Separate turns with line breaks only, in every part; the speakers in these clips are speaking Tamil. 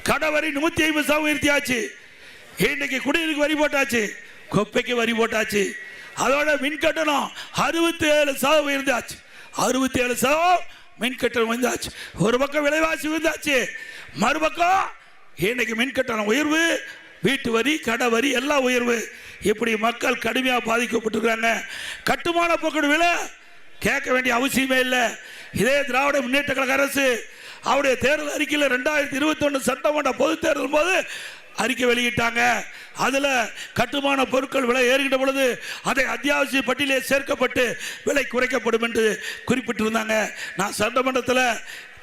கடை வரி 150 உயர்த்தியாச்சு. இன்னைக்கு குடிநீருக்கு வரி போட்டாச்சு, குப்பைக்கு வரி போட்டாச்சு. அதோட மின் கட்டணம் 67% உயர்ந்தாச்சு. 67% மின் கட்டணம் உயர்ந்தாச்சு. ஒரு பக்கம் விலைவாசி உயர்ந்தாச்சு, மறுபக்கம் இன்னைக்கு மின் கட்டணம் உயர்வு, வீட்டு வரி, கடை வரி எல்லாம் உயர்வு. இப்படி மக்கள் கடுமையாக பாதிக்கப்பட்டிருக்காங்க. கட்டுமான பொருட்கள் விலை கேட்க வேண்டிய அவசியமே இல்லை. இதே திராவிட முன்னேற்ற கழக அரசு அவருடைய தேர்தல் அறிக்கையில் 2021 சட்டமன்ற பொது தேர்தல் போது அறிக்கை வெளியிட்டாங்க. அதில் கட்டுமான பொருட்கள் விலை ஏறுகின்ற பொழுது அதை அத்தியாவசிய பட்டியலே சேர்க்கப்பட்டு விலை குறைக்கப்படும் என்று குறிப்பிட்டிருந்தாங்க. நான் சட்டமன்றத்தில்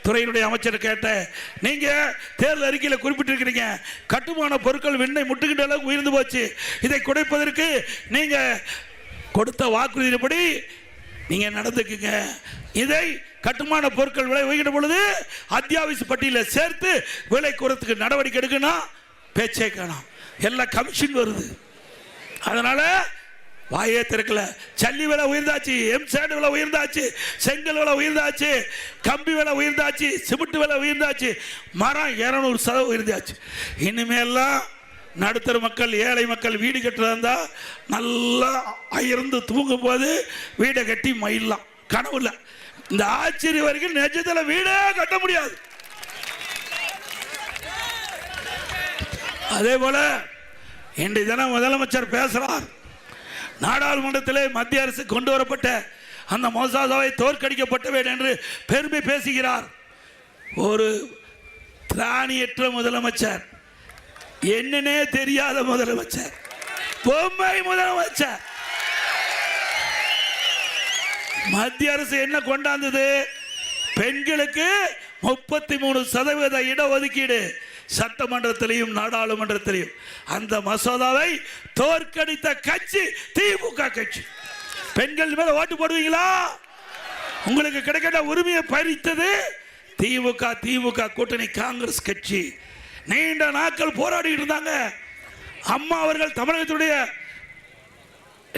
துறையினுடைய அமைச்சர் கேட்டேன், நீங்க தேர்தல் அறிக்கையில் குறிப்பிட்டிருக்கிறீங்க கட்டுமான பொருட்கள் விண்ணை முட்டுகின்ற அளவுக்கு உயர்ந்து போச்சு, இதை குறைப்பதற்கு நீங்க கொடுத்த வாக்குறுதியின்படி நீங்க நடந்துக்குங்க. இதை கட்டுமான பொருட்கள் விலை உயர்கின்ற பொழுது அத்தியாவசிய பட்டியலில் சேர்த்து விலை குறைத்துக்கு நடவடிக்கை எடுக்கணும். பேச்சே காணோம், எல்லாம் கமிஷன் வருது. அதனால வாயே திறக்கல. சல்லி விலை உயர்ந்தாச்சு, எம்சாண்ட் விலை உயர்ந்தாச்சு, செங்கல் விலை உயர்ந்தாச்சு, கம்பி விலை உயர்ந்தாச்சு, சிமெண்ட் விலை உயர்ந்தாச்சு, மரம் 200% உயர்ந்தாச்சு. இனிமேல்லாம் நடுத்தர மக்கள், ஏழை மக்கள் வீடு கட்டுறதா இருந்தால் நல்லா அயர்ந்து தூங்கும் போது வீடை கட்டி மயிலாம். கனவுல இந்த ஆச்சரிய வரைக்கும் நிஜத்தில் வீடே கட்ட முடியாது. அதே போல இன்றைய தினம் முதலமைச்சர் பேசுறார். நாடாளுமன்றத்திலே மத்திய அரசு கொண்டு வரப்பட்ட அந்த மசோதாவை தோற்கடிக்கப்பட்டவேன் என்று பெருமை பேசுகிறார். ஒரு திராணியற்ற முதலமைச்சர், என்னன்னே தெரியாத முதலமைச்சர், பொம்மை முதலமைச்சர். மத்திய அரசு என்ன கொண்டாந்தது? பெண்களுக்கு 33% இடஒதுக்கீடு சட்டமன்றத்திலையும் நாடாளுமன்றத்திலையும். அந்த மசோதாவை தோற்கடித்த கட்சி திமுக கட்சி. பெண்கள் மேல ஓட்டு போடுவீங்களா? உங்களுக்கு கிடைக்கிற உரிமையை பறித்தது திமுக. திமுக கூட்டணி காங்கிரஸ் கட்சி நீண்ட நாட்கள் போராடி இருந்தாங்க. அம்மா அவர்கள் தமிழகத்துடைய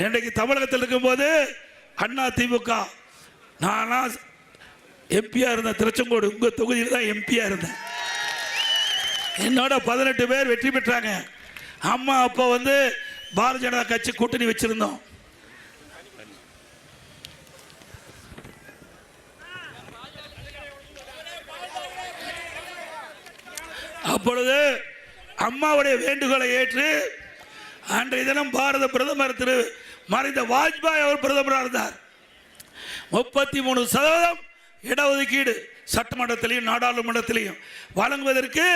இன்றைக்கு தமிழகத்தில் இருக்கும்போது அண்ணா திமுக, நானா எம்பியா இருந்தேன், திருச்செங்கோடு உங்க தொகுதியில் தான் எம்பியா இருந்தேன். என்னோட 18 பேர் வெற்றி பெற்றாங்க. அம்மா அப்போ பாரதிய ஜனதா கட்சி கூட்டணி வச்சிருந்தோம். அப்பொழுது அம்மாவுடைய வேண்டுகோளை ஏற்று அன்றைய தினம் பாரத பிரதமர் திரு மறைந்த வாஜ்பாய் அவர் பிரதமராக இருந்தார். 33% இடஒதுக்கீடு சட்டமன்றத்திலையும் நாடாளுமன்றத்திலையும் வழங்குவதற்கு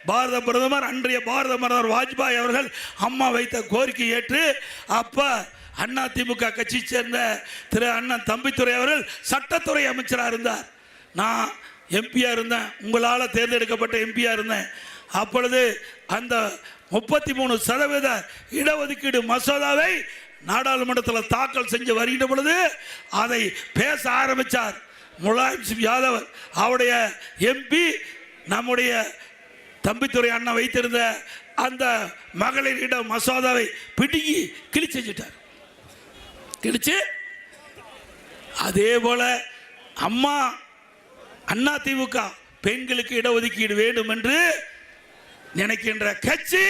பாரத பிரதமர், அன்றைய பாரத பிரதமர் வாஜ்பாய் அவர்கள் அம்மா வைத்த கோரிக்கை ஏற்று அப்ப அண்ணா திமுக கட்சியை சேர்ந்த திரு அண்ணன் தம்பித்துரை அவர்கள் சட்டத்துறை அமைச்சராக இருந்தார். நான் எம்பியா இருந்தேன், உங்களால் தேர்ந்தெடுக்கப்பட்ட எம்பியா இருந்தேன். அப்பொழுது அந்த 33% இடஒதுக்கீடு மசோதாவை நாடாளுமன்றத்தில் தாக்கல் செஞ்சு வருகின்ற பொழுது அதை பேச ஆரம்பித்தார் முலாயம் சிங் யாதவ். அவருடைய எம்பி நம்முடைய தம்பித்துறை அண்ணா வைத்திருந்த அந்த மகளிரிட மசோதாவை பிடுங்கி கிழிச்சிட்டார். கிழிச்சு அதே போல அம்மா அண்ணா திமுக பெண்களுக்கு இடஒதுக்கீடு வேண்டும் என்று நினைக்கின்ற கட்சி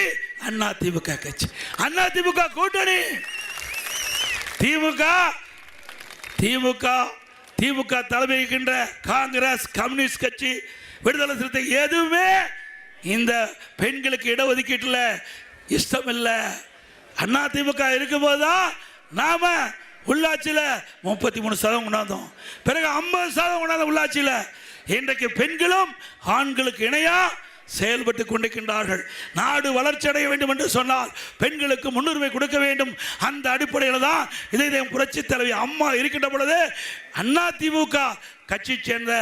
அண்ணா திமுக கட்சி. அண்ணா திமுக கூட்டணி திமுக திமுக திமுக தலைமைக்கின்ற காங்கிரஸ், கம்யூனிஸ்ட் கட்சி, விடுதலை சிறுத்தை எதுவுமே இந்த பெண்களுக்கு இடஒதுக்கீட்டில் இஷ்டம் இல்லை. அண்ணா திமுக இருக்கும்போது தான் நாம உள்ளாட்சியில் 33% கொண்டாந்தோம், பிறகு 50% கொண்டாந்த உள்ளாட்சியில். இன்றைக்கு பெண்களும் ஆண்களுக்கு இணையா செயல்பட்டு கொண்டிருக்கின்றார்கள். நாடு வளர்ச்சி அடைய வேண்டும் என்று சொன்னால் பெண்களுக்கு முன்னுரிமை கொடுக்க வேண்டும். அந்த அடிப்படையில் தான் இதை புரட்சி தலைவி அம்மா இருக்கின்ற பொழுது அண்ணா திமுக கட்சியை சேர்ந்த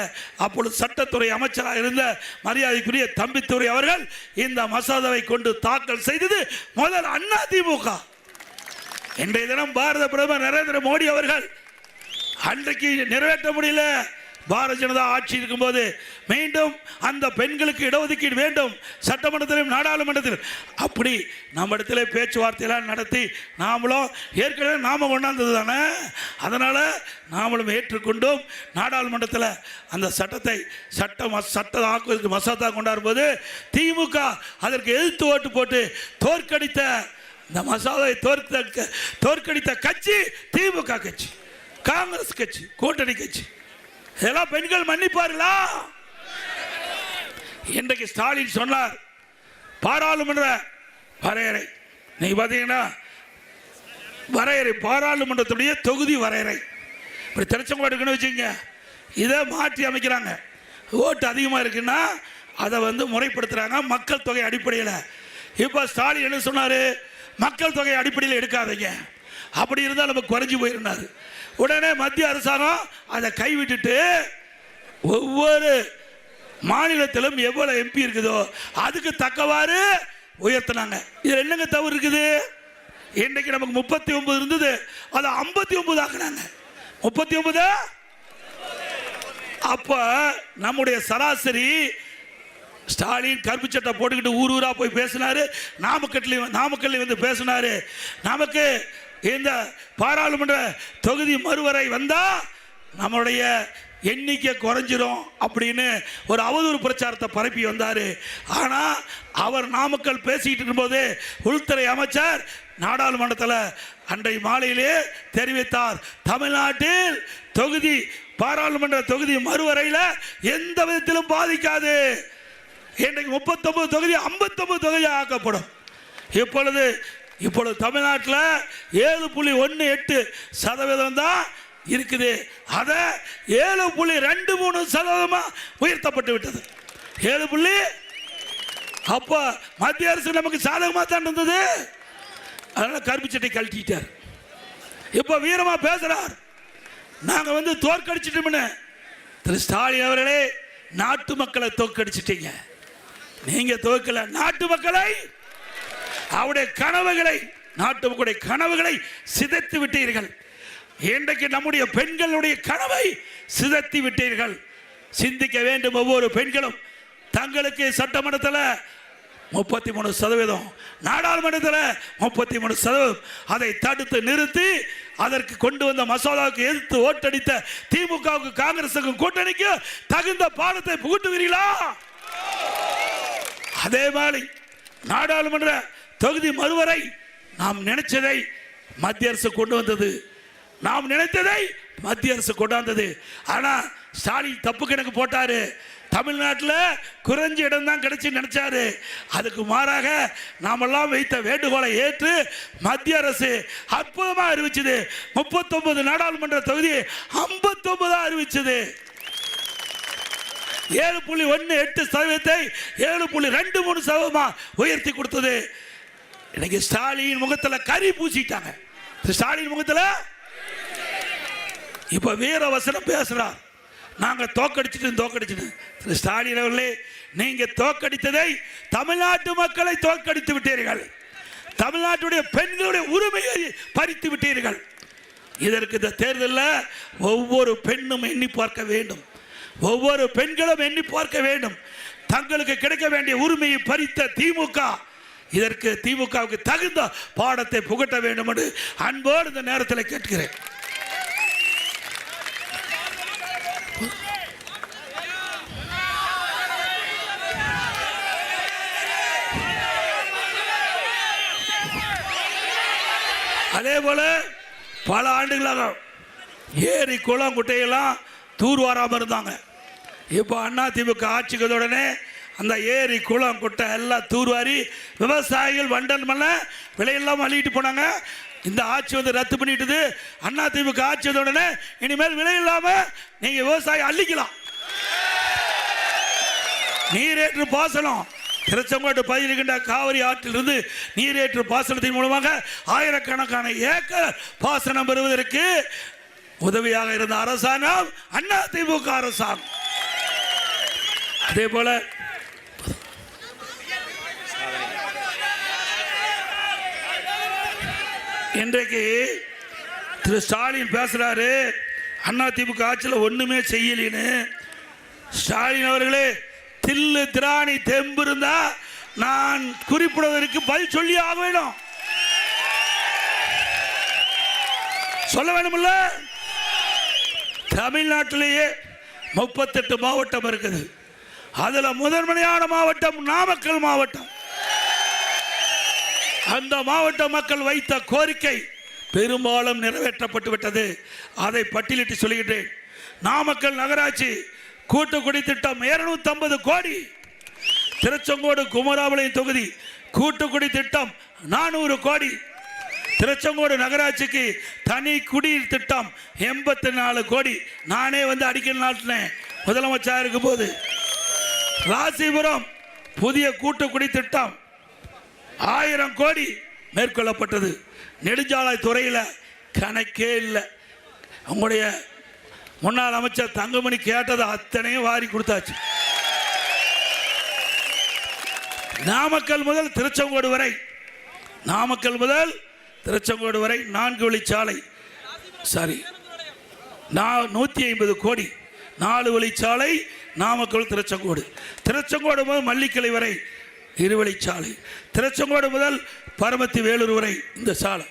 அப்பொழுது சட்டத்துறை அமைச்சராக இருந்த மரியாதைக்குரிய தம்பித்துரை அவர்கள் இந்த மசோதாவை கொண்டு தாக்கல் செய்தது முதல் அண்ணா திமுக. இன்றைய தினம் பாரத பிரதமர் நரேந்திர மோடி அவர்கள் அன்றைக்கு நிறைவேற்ற முடியல, பாரதிய ஜனதா ஆட்சி இருக்கும்போது மீண்டும் அந்த பெண்களுக்கு இடஒதுக்கீடு வேண்டும் சட்டமன்றத்திலும் நாடாளுமன்றத்திலும். அப்படி நம்ம இடத்துல பேச்சுவார்த்தையெல்லாம் நடத்தி நாமளும் ஏற்கனவே நாம கொண்டாந்தது தானே, அதனால் நாமளும் ஏற்றுக்கொண்டும் நாடாளுமன்றத்தில் அந்த சட்டம் ஆக்குவதற்கு மசோதா கொண்டாடும் போது திமுக அதற்கு எதிர்த்து ஓட்டு போட்டு தோற்கடித்த இந்த மசோதாவை தோற்கடித்த கட்சி திமுக கட்சி, காங்கிரஸ் கட்சி, கூட்டணி கட்சி. இதெல்லாம் பெண்கள் மன்னிப்பார்களா? இன்றைக்கு ஸ்டாலின் சொன்னார் பாராளுமன்ற வரையறை. நீங்க பாத்தீங்கன்னா வரையறை பாராளுமன்றத்துடைய தொகுதி வரையறை இப்படி திருச்செங்கோடு இருக்குன்னு வச்சுக்கோங்க, இதை மாற்றி அமைக்கிறாங்க. ஓட்டு அதிகமாக இருக்குன்னா அதை முறைப்படுத்துகிறாங்க மக்கள் தொகை அடிப்படையில். இப்போ ஸ்டாலின் என்ன சொன்னார், மக்கள் தொகை அடிப்படையில் எடுக்காதீங்க, அப்படி இருந்தால் நமக்கு குறைஞ்சி போயிருந்தார். உடனே மத்திய அரசாங்கம் அதை கைவிட்டுட்டு ஒவ்வொரு மாநிலத்திலும் எவ்வளவு எம்பி இருக்குதோ அதுக்கு தக்கவாறு உயர்த்தினாங்க. இதில் என்னங்க தவறு இருக்குது? இன்றைக்கு நமக்கு 39 இருந்தது, அதை 59 ஆக்குனாங்க. 39 அப்ப நம்முடைய சராசரி ஸ்டாலின் கருப்பு சட்டை போட்டுக்கிட்டு ஊர் ஊரா போய் பேசினாரு, நாமக்கல்ல பேசினாரு. நமக்கு இந்த பாராளுமன்ற தொகுதி மறுவரை வந்தா நம்மளுடைய எண்ணிக்கை குறைஞ்சிரும் அப்படின்னு ஒரு அவதூறு பிரச்சாரத்தை பரப்பி வந்தாரு. ஆனா அவர் நாமக்கல் பேசிட்டு இருக்கும்போது உள்துறை அமைச்சர் நாடாளுமன்றத்தில் அன்றைய மாலையிலே தெரிவித்தார், தமிழ்நாட்டில் தொகுதி பாராளுமன்ற தொகுதி மறுவரையில் எந்த விதத்திலும் பாதிக்காது. இன்றைக்கு 39 தொகுதி 59 தொகுதி ஆக்கப்படும். இப்பொழுது தமிழ்நாட்டில் 7.18% தான் இருக்குது. அதை 7.23% உயர்த்தப்பட்டு விட்டது. 7. அப்ப மத்திய அரசு நமக்கு சாதகமாக தான் இருந்தது. அதனால கருப்பு சட்டை கழட்டிட்டார். இப்ப வீரமா பேசுறார், நாங்க தோற்கடிச்சிட்டோம்னு. திரு ஸ்டாலின் அவர்களே, நாட்டு மக்களை தோற்கடிச்சிட்டீங்க. நீங்க தோற்கல, நாட்டு மக்களை, அவருடைய கனவுகளை, நாட்டு மக்களுடைய கனவுகளை சிதைத்து விட்டீர்கள். இன்றைக்கு நம்முடைய பெண்களுடைய கனவை சிதைத்து விட்டீர்கள். சிந்திக்க வேண்டும். ஒவ்வொரு பெண்களும் தங்களுக்கு சட்டமன்றத்தில் 33%, நாடாளுமன்றத்தில் 33%, அதை தடுத்து நிறுத்தி அதற்கு கொண்டு வந்த மசோதாவுக்கு எதிர்த்து ஓட்டடித்த திமுகவுக்கு காங்கிரசுக்கும் கூட்டணிக்கு தகுந்த பாடத்தை புகுட்டுவீர்களா? அதே மாதிரி நாடாளுமன்ற தொகுதி மறுவரை நாம் நினைச்சதை மத்திய அரசு கொண்டு வந்தது. நாம் நினைத்ததை மத்திய அரசு கொண்டாந்தது. ஆனா ஸ்டாலின் தப்பு கணக்கு போட்டாரு. தமிழ்நாட்டில் குறைஞ்ச இடம் தான் கிடைச்சு நினைச்சாரு. அதுக்கு மாறாக நாமெல்லாம் வைத்த வேண்டுகோளை ஏற்று மத்திய அரசு அற்புதமாக அறிவிச்சது. 39 நாடாளுமன்ற தொகுதி 59 அறிவிச்சது. 7.18% 7.23% உயர்த்தி கொடுத்தது. இன்னைக்கு ஸ்டாலின் முகத்தில் கறி பூசிட்டாங்க. ஸ்டாலின் முகத்தில் இப்ப வீர வசனம் பேசுறார், நாங்க தோக்கடிச்சிட்டு. ஸ்டாலின் அவர்களே, நீங்க தோக்கடித்ததை தமிழ்நாட்டு மக்களை தோற்கடித்து விட்டீர்கள். தமிழ்நாட்டுடைய பெண்களுடைய உரிமையை பறித்து விட்டீர்கள். இதற்கு இந்த தேர்தலில் ஒவ்வொரு பெண்ணும் எண்ணி பார்க்க வேண்டும். ஒவ்வொரு பெண்களும் எண்ணி பார்க்க வேண்டும். தங்களுக்கு கிடைக்க வேண்டிய உரிமையை பறித்த திமுக, இதற்கு திமுகவுக்கு தகுந்த பாடத்தை புகட்ட வேண்டும் என்று அன்போடு இந்த நேரத்தில் கேட்கிறேன். அதே போல பல ஆண்டுகளாக ஏரி குளம் குட்டையெல்லாம் தூர் வாராமல் இருந்தாங்க. இப்போ அண்ணா திமுக ஆட்சிக்கு உடனே அந்த ஏரி குளம் குட்டை எல்லாம் தூர்வாரி விவசாயிகள் வண்டல் மல்ல விலையெல்லாம் அள்ளிட்டு போனாங்க. இந்த ஆட்சி ரத்து பண்ணிட்டு அண்ணா திமுக ஆட்சி உடனே இனிமேல் விலை இல்லாம நீங்க விவசாயி அள்ளிக்கலாம். நீரேற்று பாசனம் திருச்செங்கோட்டு பகுதியில் காவிரி ஆற்றிலிருந்து நீரேற்று பாசனத்தின் மூலமாக ஆயிரக்கணக்கான ஏக்கர் பாசனம் பெறுவதற்கு உதவியாக இருந்த அரசாங்கம் அண்ணா திமுக அரசாங்கம். அதே போல இன்றைக்கு திரு ஸ்டாலின் பேசுறாரு, அதிமுக ஆட்சியில் ஒண்ணுமே செய்யலின்னு ஸ்டாலின் அவர்களே, தில்லு திராணி தெம்பு இருந்தா நான் குறிப்பிடுவதற்கு பதில் சொல்லி ஆக வேணும். சொல்ல வேணும்ல. தமிழ்நாட்டிலேயே 38 மாவட்டம் இருக்குது. அதுல முதன்மையான மாவட்டம் நாமக்கல் மாவட்டம். அந்த மாவட்ட மக்கள் வைத்த கோரிக்கை பெரும்பாலும் நிறைவேற்றப்பட்டு விட்டது. அதை பட்டியலிட்டு சொல்லுகின்றேன். நாமக்கல் நகராட்சி கூட்டுக்குடி திட்டம் 250 கோடி. திருச்செங்கோடு குமராபாளையம் தொகுதி கூட்டுக்குடி திட்டம் 400 கோடி. திருச்செங்கோடு நகராட்சிக்கு தனி குடிநீர் திட்டம் 84 கோடி. நானே வந்து அடிக்கல் நாட்டினேன் முதலமைச்சர் இருக்கும் போது. ராசிபுரம் புதிய கூட்டுக்குடி திட்டம் 1000 கோடி மேற்கொள்ளப்பட்டது. நெடுஞ்சாலை துறையில் கணக்கே இல்லை. உங்களுடைய முன்னாள் அமைச்சர் தங்கமணி கேட்டது அத்தனையும் வாரி கொடுத்தாச்சு. நாமக்கல் முதல் திருச்செங்கோடு வரை 4 வழிச்சாலை, சாரி 150 கோடி 4 வழிச்சாலை. நாமக்கல் திருச்செங்கோடு, திருச்செங்கோடு முதல் மல்லிக்கலை வரை 2 வழிச்சாலை. திருச்செங்கோடு முதல் பரமத்தி வேலூர் வரை இந்த சாலை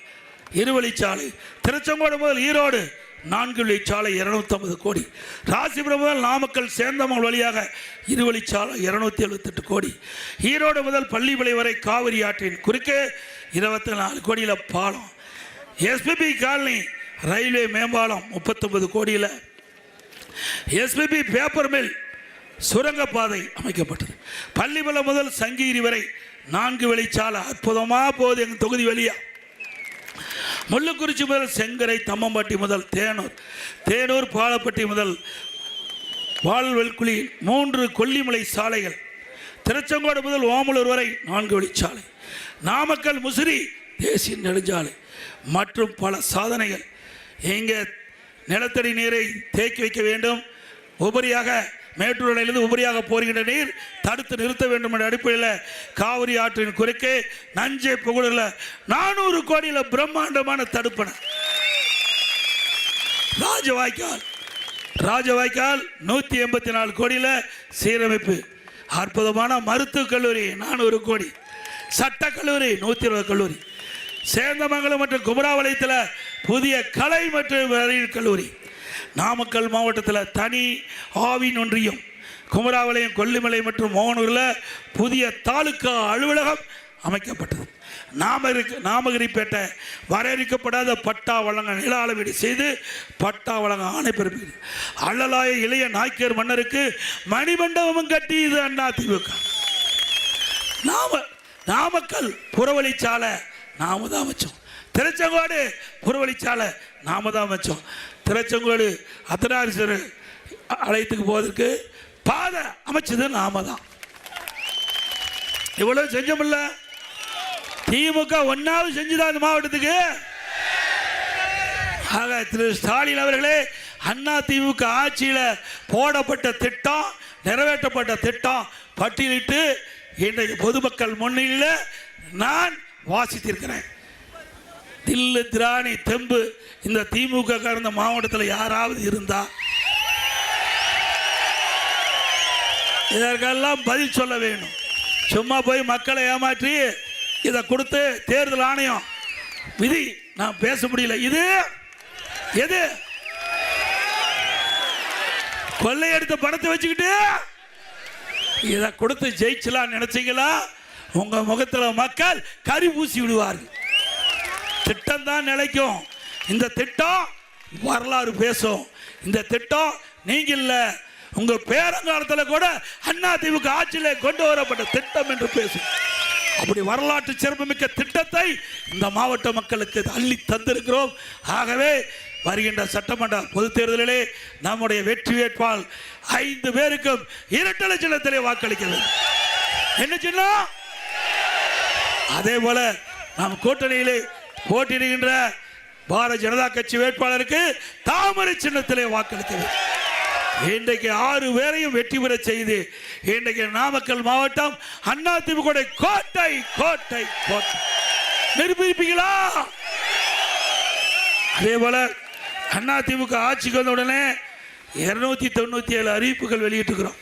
2 வழிச்சாலை. திருச்செங்கோடு முதல் ஈரோடு 4 வழிச்சாலை 250 கோடி. ராசிபுரம் முதல் நாமக்கல் சேந்தமங்கல் வழியாக 2 வழிச்சாலை 278 கோடி. ஈரோடு முதல் பள்ளிமலை வரை காவிரி ஆற்றின் குறுக்கே 24 கோடியில் பாலம். எஸ்பிபி காலனி ரயில்வே மேம்பாலம் 39 கோடியில். எஸ்பிபி பேப்பர் மில் சுரங்கப்பாதை அமைக்கப்பட்டது. பள்ளிமலம் முதல் சங்ககிரி வரை 4 வழிச்சாலை அற்புதமாக போகுது எங்கள் தொகுதி வழியா. முள்ளுக்குறிச்சி முதல் செங்கரை, தம்மம்பட்டி முதல் தேனூர் பாலப்பட்டி முதல் வால்வெல்குழி 3 கொல்லிமலை சாலைகள். திருச்செங்கோடு முதல் ஓமலூர் வரை 4 வழிச்சாலை. நாமக்கல் முசிறி தேசிய நெடுஞ்சாலை மற்றும் பல சாதனைகள். இங்கே நிலத்தடி நீரை தேக்கி வைக்க வேண்டும். உபரியாக மேட்டூர் அணையிலிருந்து உபரியாக போகின்ற நீர் தடுத்து நிறுத்த வேண்டும் என்ற அடிப்படையில் காவிரி ஆற்றின் குறுக்கே நஞ்சை புகழில் 400 கோடியில் பிரம்மாண்டமான தடுப்பணை. ராஜவாய்க்கால் 184 கோடியில் சீரமைப்பு. அற்புதமான மருத்துவக் கல்லூரி 400 கோடி. சட்டக்கல்லூரி 120 கல்லூரி. சேந்தமங்கலம் மற்றும் குமராபாளையத்தில் புதிய கலை மற்றும் அறிவியல் கல்லூரி. நாமக்கல் மாவட்டத்தில் தனி ஆவின் ஒன்றியம். குமராபாளையம், கொல்லிமலை மற்றும் மோகனூரில் புதிய தாலுகா அலுவலகம் அமைக்கப்பட்டது. நாமகிரிப்பேட்டை வரையறுக்கப்படாத பட்டா வழங்க நில அளவீடு செய்து பட்டா வழங்க ஆணை பிறப்பிக்கிறது. அள்ளலாய இளைய நாய்க்கர் மன்னருக்கு மணிமண்டபமும் கட்டி இது அதிமுக. நாமக்கல் புறவழிச்சாலை நாம தான் வச்சோம். திருச்செங்கோடு புறவழிச்சாலை நாம தான் வச்சோம். திருச்செங்கோடு அர்த்தநாரீஸ்வரர் ஆலயத்துக்கு போவதற்கு பாதை அமைச்சது நாம தான். இவ்வளவு செஞ்சோம்ல. திமுக ஒன்னாவது செஞ்சுதான் இந்த மாவட்டத்துக்கு. ஆக திரு ஸ்டாலின் அவர்களே, அண்ணா திமுக ஆட்சியில் போடப்பட்ட திட்டம், நிறைவேற்றப்பட்ட திட்டம் பட்டியலிட்டு இன்றைக்கு பொதுமக்கள் முன்னிலையில் நான் வாசித்திருக்கிறேன். தில்லு திராணி தெம்பு இந்த திமுக கடந்த மாவட்டத்தில் யாராவது இருந்தா இதற்கெல்லாம் பதில் சொல்ல வேண்டும். சும்மா போய் மக்களை ஏமாற்றி இதை கொடுத்து தேர்தல் ஆணையம் விதி நான் பேச முடியல. இது எது கொள்ளையடித்த பணத்தை வச்சுக்கிட்டு இதை கொடுத்து ஜெயிச்சலாம் நினைச்சீங்களா? உங்க முகத்தில் மக்கள் கறி பூசி விடுவார்கள். திட்டம் தான் நிலைக்கும். இந்த திட்டம் வரலாறு பேசும். இந்த திட்டம் நீங்க இல்ல, உங்க பேரங்காலத்தில் கூட அண்ணா திமுக ஆட்சியில் கொண்டு வரப்பட்ட திட்டம் என்று பேசும். அப்படி வரலாற்று சிறப்புமிக்க திட்டத்தை இந்த மாவட்ட மக்களுக்கு அள்ளி தந்திருக்கிறோம். ஆகவே வருகின்ற சட்டமன்ற பொதுத் தேர்தலிலே நம்முடைய வெற்றி வேட்பாளர் 5 பேருக்கும் இரட்டை சின்னத்திலே வாக்களிக்கிறது. என்ன சின்னம்? அதே போல நாம் கூட்டணியிலே போட்டியிடுகின்ற பாரதிய ஜனதா கட்சி வேட்பாளருக்கு தாமரை சின்னத்திலே வாக்களிக்கிறது. இன்றைக்கு 6 பேரையும் வெற்றி பெற செய்து இன்றைக்கு நாமக்கல் மாவட்டம் அதிமுக கோட்டை கோட்டை கோட்டை நிரூபிப்பீங்களா? அதே போல அதிமுக ஆட்சிக்கு வந்த உடனே 297 அறிவிப்புகள் வெளியிட்டிருக்கிறோம்.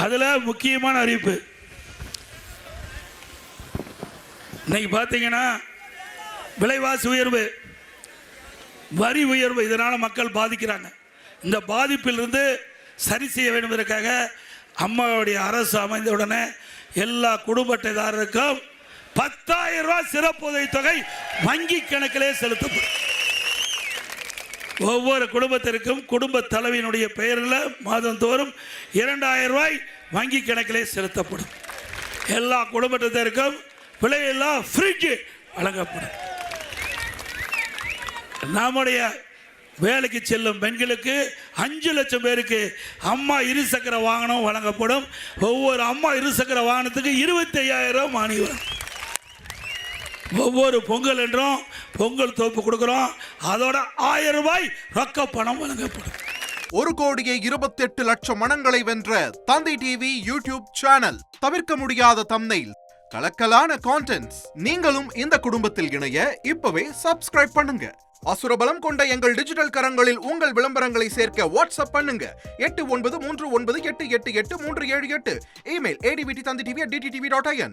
அதில் முக்கியமான அறிவிப்பு இன்னைக்கு பார்த்தீங்கன்னா விலைவாசி உயர்வு, வரி உயர்வு, இதனால் மக்கள் பாதிக்கிறாங்க. இந்த பாதிப்பிலிருந்து சரி செய்ய வேண்டும் என்பதற்காக அம்மாவுடைய அரசு அமைந்த உடனே எல்லா குடும்ப அட்டைதாரருக்கும் 10,000 ரூபாய் சிறப்பு உதவித்தொகை வங்கி கணக்கிலே செலுத்தப்படும். ஒவ்வொரு குடும்பத்திற்கும் குடும்ப தலைவியினுடைய பெயரில் மாதந்தோறும் 2,000 ரூபாய் வங்கி கணக்கிலே செலுத்தப்படும். எல்லா குடும்பத்தினருக்கும் விலையில்லா ஃப்ரிட்ஜ் வழங்கப்படும். நம்முடைய வேலைக்கு செல்லும் பெண்களுக்கு 5 லட்சம் பேருக்கு அம்மா இருசக்கர வாகனம் வழங்கப்படும். ஒவ்வொரு அம்மா இருசக்கர வாகனத்துக்கு 25,000 மானியம். ஒவ்வொரு பொங்கல் என்றும் பொங்கல் தோப்பு கொடுக்குறோம். அதோட 1000 ரூபாய் ரொக்க பணம் வழங்கப்படும்.
1,28,00,000 மனங்களை வென்ற தந்தி டிவி யூடியூப் சேனல். தவிர்க்க முடியாத தம்ப்நெயில், கலக்கலான கான்டென்ட்ஸ். நீங்களும் இந்த குடும்பத்தில் இணைய இப்பவே சப்ஸ்கிரைப் பண்ணுங்க. அசுரபலம் கொண்ட எங்கள் டிஜிட்டல் கரங்களில் உங்கள் விளம்பரங்களை சேர்க்க வாட்ஸ்அப் பண்ணுங்க. 8939888378. Email advtthanditv@dttv.in.